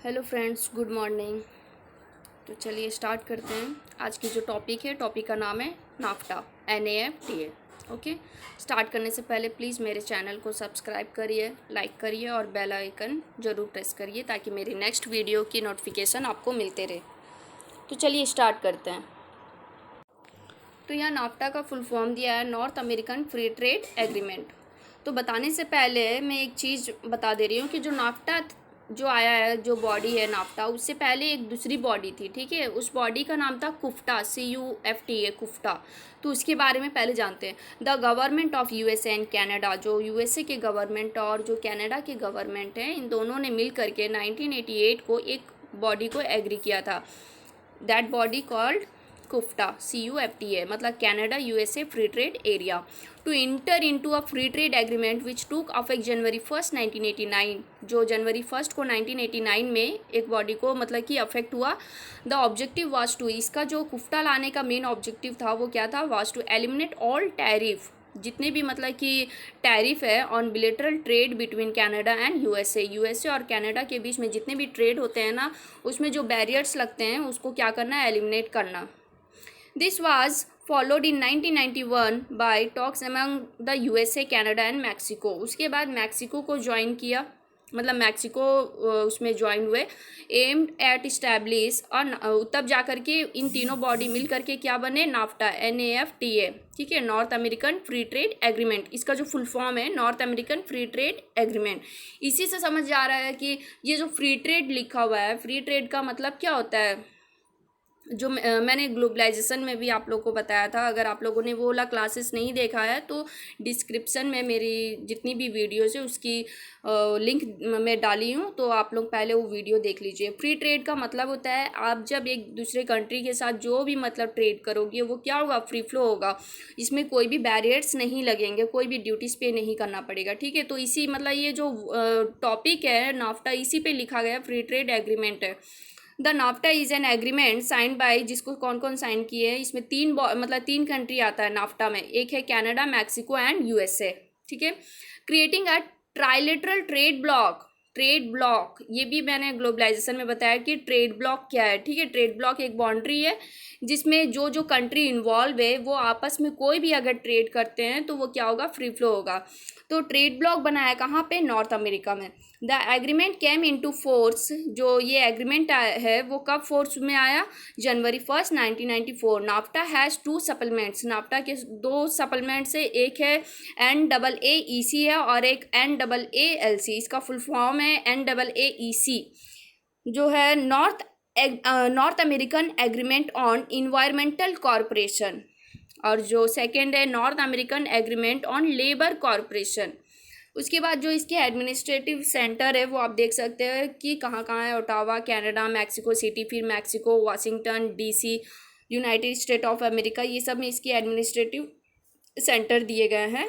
Hello friends, good morning. तो चलिए start करते हैं। आज की जो टॉपिक है, टॉपिक का नाम है नाफ्टा, NAFTA। ओके, स्टार्ट करने से पहले प्लीज़ मेरे चैनल को सब्सक्राइब करिए, लाइक करिए और बेल आइकन ज़रूर प्रेस करिए ताकि मेरी नेक्स्ट वीडियो की नोटिफिकेशन आपको मिलते रहे। तो चलिए स्टार्ट करते हैं। तो यहाँ नाफ्टा का फुल फॉर्म दिया है north American free trade agreement. तो बताने से पहले मैं एक चीज़ बता दे रही हूँ कि जो नाफ्टा जो आया है, जो बॉडी है नाफ्टा, उससे पहले एक दूसरी बॉडी थी, ठीक है। उस बॉडी का नाम था कुफ्टा, CUFTA, कुफ्टा। तो उसके बारे में पहले जानते हैं। The government of USA and Canada, जो USA के गवर्नमेंट और जो कनाडा के गवर्नमेंट हैं, इन दोनों ने मिल करके 1988 को एक बॉडी को एग्री किया था। That body called CUFTA, CUFTA, मतलब Canada USA free trade area, to enter into a free trade agreement which took effect जनवरी 1 1989। जो जनवरी 1 को 1989 में एक बॉडी को मतलब कि अफेक्ट हुआ। द ऑब्जेक्टिव वाज टू, इसका जो कुफ्टा लाने का मेन ऑब्जेक्टिव था वो क्या था, was to eliminate all tariff, जितने भी मतलब कि टैरिफ है on bilateral trade between Canada and USA और कनाडा के बीच में जितने भी ट्रेड होते हैं ना, उसमें जो बैरियर्स लगते हैं उसको क्या करना है, एलिमिनेट करना। This was followed in 1991 by talks among the USA, Canada and Mexico। उसके बाद मैक्सिको को ज्वाइन किया, मतलब मैक्सिको उसमें ज्वाइन हुए। एम्ड एट इस्टेब्लिश, और तब जा कर के इन तीनों बॉडी मिल करके क्या बने, नाफ्टा, NAFTA, ठीक है, north American free trade agreement. इसका जो फुल फॉर्म है north American free trade agreement. इसी से समझ जा रहा है कि ये जो फ्री ट्रेड लिखा हुआ है, फ्री ट्रेड का मतलब क्या होता है। जो मैंने ग्लोबलाइजेशन में भी आप लोगों को बताया था। अगर आप लोगों ने वो वाला क्लासेस नहीं देखा है तो डिस्क्रिप्शन में मेरी जितनी भी वीडियोज़ है उसकी लिंक मैं डाली हूँ, तो आप लोग पहले वो वीडियो देख लीजिए। फ्री ट्रेड का मतलब होता है आप जब एक दूसरे कंट्री के साथ जो भी मतलब ट्रेड करोगे वो क्या होगा, फ्री फ्लो होगा। इसमें कोई भी बैरियर्स नहीं लगेंगे, कोई भी ड्यूटीज़ पे नहीं करना पड़ेगा, ठीक है। तो इसी मतलब ये जो टॉपिक है नाफ्टा, इसी पे लिखा गया फ्री ट्रेड एग्रीमेंट है। The NAFTA is an agreement sign by, जिसको कौन कौन साइन किए हैं, इसमें तीन कंट्री आता है नाफ्टा में। एक है कनाडा, मैक्सिको एंड USA, ठीक है। Creating a trilateral trade block, trade block ये भी मैंने ग्लोबलाइजेशन में बताया कि ट्रेड ब्लॉक क्या है, ठीक है। ट्रेड ब्लॉक एक बाउंड्री है जिसमें जो जो कंट्री इन्वॉल्व है वो आपस में कोई भी अगर ट्रेड करते हैं तो वो क्या होगा, फ्री फ्लो होगा। तो ट्रेड ब्लॉक बनाया कहाँ पे, नॉर्थ अमेरिका में। The agreement came into force, जो ये एग्रीमेंट है वो कब फोर्स में आया, जनवरी 1 1994। नाफ्टा हैज़ 2 सप्लीमेंट्स, नाफ्टा के 2 सप्लीमेंट्स है, एक है NAAEC है और एक NAALC। इसका फुल फॉर्म है NAAEC, जो है north American agreement on environmental corporation, और जो सेकेंड है north American agreement on labour corporation. उसके बाद जो इसके एडमिनिस्ट्रेटिव सेंटर है वो आप देख सकते हैं कि कहाँ कहाँ है, ओटावा कनाडा, मैक्सिको सिटी, फिर Mexico, Washington DC, United state of America, ये सब में इसके एडमिनिस्ट्रेटिव सेंटर दिए गए हैं।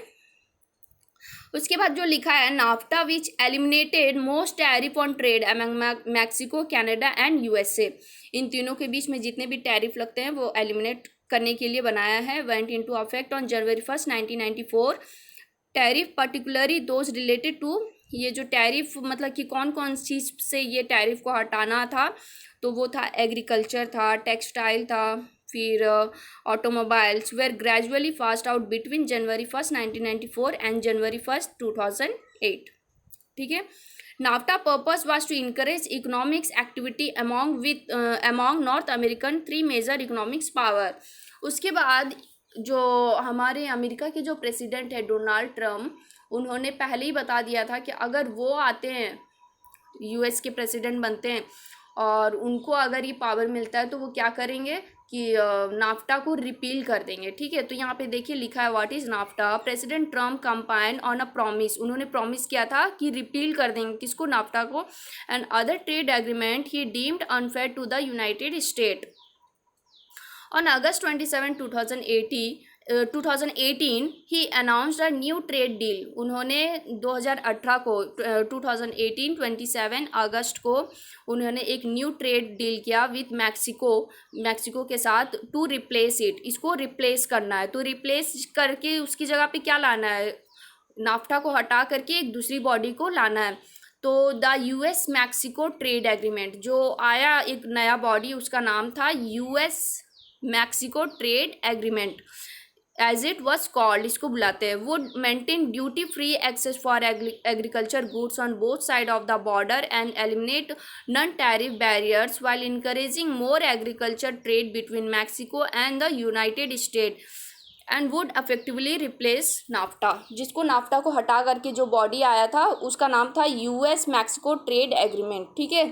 उसके बाद जो लिखा है, NAFTA which eliminated most tariff on trade among Mexico, Canada and USA। इन तीनों के बीच में जितने भी टैरिफ लगते हैं वो एलिमिनेट करने के लिए बनाया है। Went into effect on January 1 1994। Tariff particularly those related to, ये जो टैरिफ मतलब कि कौन कौन चीज़ से ये टैरिफ को हटाना था, तो वो था एग्रीकल्चर था, टेक्सटाइल था, फिर automobiles were gradually phased out between January 1 1994 and January 1 2008, ठीक है। NAFTA purpose was to encourage economics activity among North American 3 major economics power. उसके बाद जो हमारे अमेरिका के जो प्रेसिडेंट है डोनाल्ड ट्रम्प, उन्होंने पहले ही बता दिया था कि अगर वो आते हैं, US के प्रेसिडेंट बनते हैं और उनको अगर ये पावर मिलता है तो वो क्या करेंगे कि नाफ्टा को रिपील कर देंगे, ठीक है। तो यहाँ पे देखिए लिखा है what is NAFTA. President Trump campaign on a promise, उन्होंने प्रॉमिस किया था कि रिपील कर देंगे किसको, नाफ्टा को, and other trade agreement he deemed unfair to the United State. On August 27, 2018, he announced a new trade deal। उन्होंने 2018 को 2018 27 अगस्त को उन्होंने एक न्यू ट्रेड डील किया विथ मैक्सिको के साथ, टू रिप्लेस इट, इसको रिप्लेस करना है। तो रिप्लेस करके उसकी जगह पे क्या लाना है, नाफ्टा को हटा करके एक दूसरी बॉडी को लाना है। तो the US Mexico trade agreement जो आया एक नया बॉडी, उसका नाम था US Mexico trade agreement as it was called, इसको बुलाते हैं, would maintain duty free access for agriculture goods on both side of the border and eliminate non tariff barriers while encouraging more agriculture trade between Mexico and the United State and would effectively replace NAFTA, जिसको NAFTA को हटा करके जो body आया था उसका नाम था यूएस मैक्सिको ट्रेड एग्रीमेंट। ठीक है,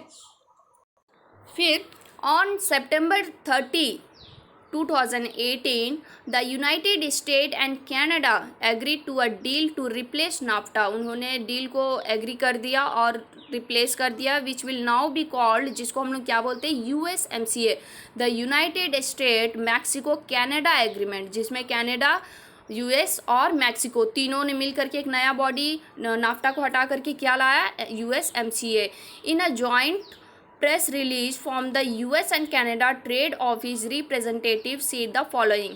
फिर on September 30, 2018 the United State and Canada agree to a deal to replace NAFTA, उन्होंने डील को एग्री कर दिया और रिप्लेस कर दिया, which will now be called, जिसको हम लोग क्या बोलते हैं, USMCA, the United State Mexico Canada agreement, जिसमें कनाडा, यूएस और मैक्सिको तीनों ने मिल करके एक नया बॉडी नाफ्टा को हटा करके क्या लाया, USMCA। In a joint press release from the US and Canada trade office representative said the following,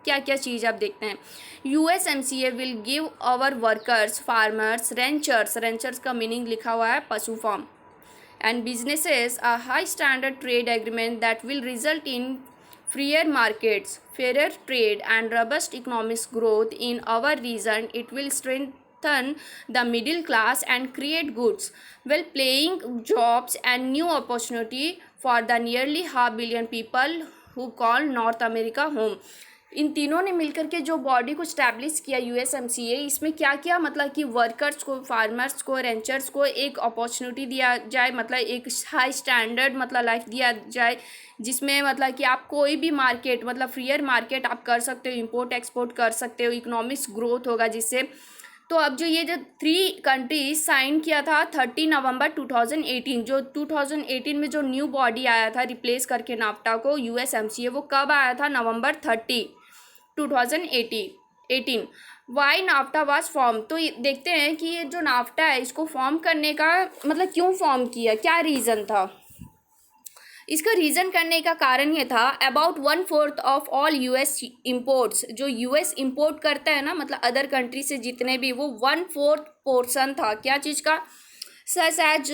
क्या क्या चीज़ आप देखते हैं, USMCA will give our workers, farmers, ranchers का मीनिंग लिखा हुआ है पशु farm, and businesses a high standard trade agreement that will result in freer markets, fairer trade and robust economic growth in our region. It will strengthen the middle class and create goods, well paying jobs and new opportunity for the nearly 500 million people who call North America home. इन तीनों ने मिलकर के जो body को establish किया USMCA, इसमें क्या क्या मतलब कि वर्कर्स को, फार्मर्स को, रेंचर्स को एक अपॉर्चुनिटी दिया जाए, मतलब एक हाई स्टैंडर्ड मतलब लाइफ दिया जाए, जिसमें मतलब कि आप कोई भी मार्केट मतलब फ्रीयर मार्केट आप कर सकते हो, इंपोर्ट एक्सपोर्ट कर सकते हो, इकोनॉमिक्स ग्रोथ होगा जिससे। तो अब जो ये जो 3 कंट्रीज साइन किया था 30 नवंबर 2018, जो 2018 में जो न्यू बॉडी आया था रिप्लेस करके नाफ्टा को USMCA, वो कब आया था, नवंबर 30, 2018। वाई नाफ्टा वाज फॉर्म, तो देखते हैं कि ये जो नाफ्टा है इसको फॉर्म करने का मतलब क्यों फॉर्म किया, क्या रीज़न था। इसका रीज़न करने का कारण ये था, about 1/4 of all US imports, जो US इम्पोर्ट करता है ना मतलब अदर कंट्री से जितने भी, वो 1/4 पोर्सन था क्या चीज़ का, such as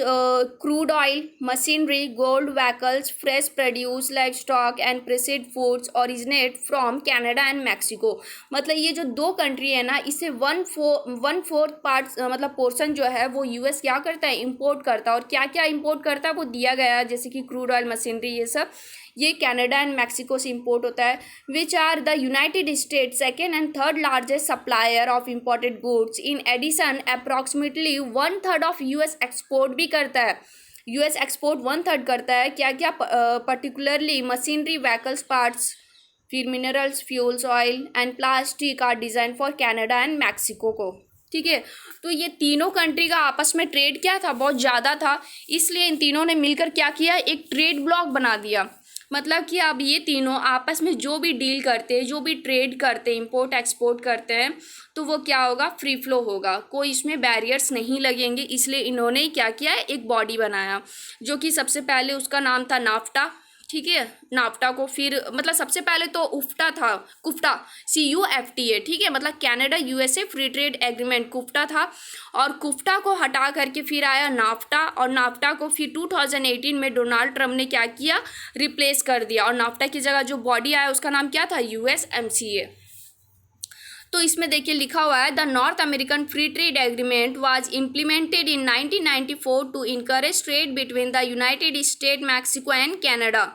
crude oil, machinery, gold, vehicles, fresh produce, livestock and processed foods originate from Canada and Mexico। मतलब ये जो 2 कंट्री है ना, इससे 1/4 पार्ट मतलब पोर्शन जो है वो US क्या करता है, इंपोर्ट करता है। और क्या क्या इंपोर्ट करता है वो दिया गया है, जैसे कि क्रूड ऑयल, मशीनरी, ये सब ये कनाडा एंड मैक्सिको से इंपोर्ट होता है, which are the United State second and third largest supplier of imported goods. In addition approximately 1/3 of US export भी करता है, US एक्सपोर्ट 1/3 करता है, क्या क्या, पर्टिकुलरली मशीनरी, व्हीकल्स पार्ट्स, फिर minerals, fuels, oil and plastic are design for Canada and Mexico को। ठीक है, तो ये तीनों कंट्री का आपस में ट्रेड क्या था, बहुत ज़्यादा था, इसलिए इन तीनों ने मिलकर क्या किया, एक ट्रेड ब्लॉक बना दिया। मतलब कि अब ये तीनों आपस में जो भी डील करते हैं, जो भी ट्रेड करते हैं, इंपोर्ट एक्सपोर्ट करते हैं, तो वो क्या होगा, फ्री फ्लो होगा, कोई इसमें बैरियर्स नहीं लगेंगे। इसलिए इन्होंने क्या किया, एक बॉडी बनाया, जो कि सबसे पहले उसका नाम था नाफ्टा। ठीक है, नाफ्टा को फिर मतलब सबसे पहले तो उफ्टा था, कुफ्टा, CUFTA। ठीक है, मतलब Canada USA free trade agreement CUFTA था, और कुफ्टा को हटा करके फिर आया नाफ्टा, और नाफ्टा को फिर 2018 में डोनाल्ड ट्रम्प ने क्या किया, रिप्लेस कर दिया, और नाफ्टा की जगह जो बॉडी आया उसका नाम क्या था, USMCA। तो इसमें देखिए लिखा हुआ है, the North American free trade agreement was implemented in 1994 to encourage trade between the United State, Mexico and Canada.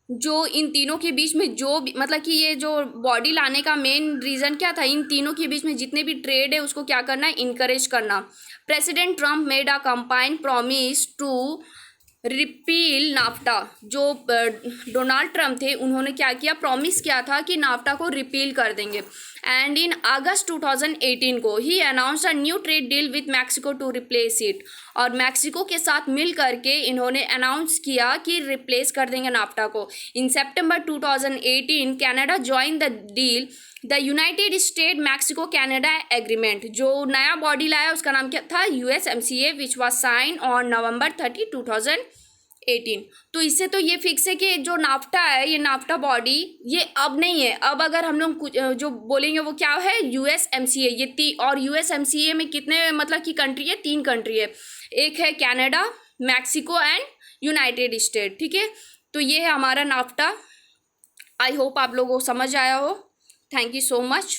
जो इन तीनों के बीच में जो भी मतलब कि ये जो बॉडी लाने का मेन रीज़न क्या था, इन तीनों के बीच में जितने भी ट्रेड है उसको क्या करना है, इनकरेज करना। President Trump made a combined promise to repeal NAFTA, जो डोनाल्ड ट्रम्प थे उन्होंने क्या किया, प्रॉमिस किया था कि नाफ्टा को रिपील कर देंगे। एंड इन अगस्त 2018 को ही announce a new trade deal with Mexico to replace it, और मैक्सिको के साथ मिल करके इन्होंने अनाउंस किया कि रिप्लेस कर देंगे नाफ्टा को। In September 2018 Canada join the deal, the United State Mexico Canada agreement. जो नया बॉडी लाया उसका नाम क्या था, USMCA, which was sign on November 30, 2018। 18। तो इससे तो ये फिक्स है कि जो नाफ्टा है, ये नाफ्टा बॉडी ये अब नहीं है। अब अगर हम लोग जो बोलेंगे वो क्या है, USMCA। और USMCA में कितने मतलब कि कंट्री है, 3 कंट्री है। एक है Canada, Mexico and United state. ठीक है, तो ये है हमारा नाफ्टा। आई होप आप लोगों को समझ आया हो। Thank you so much.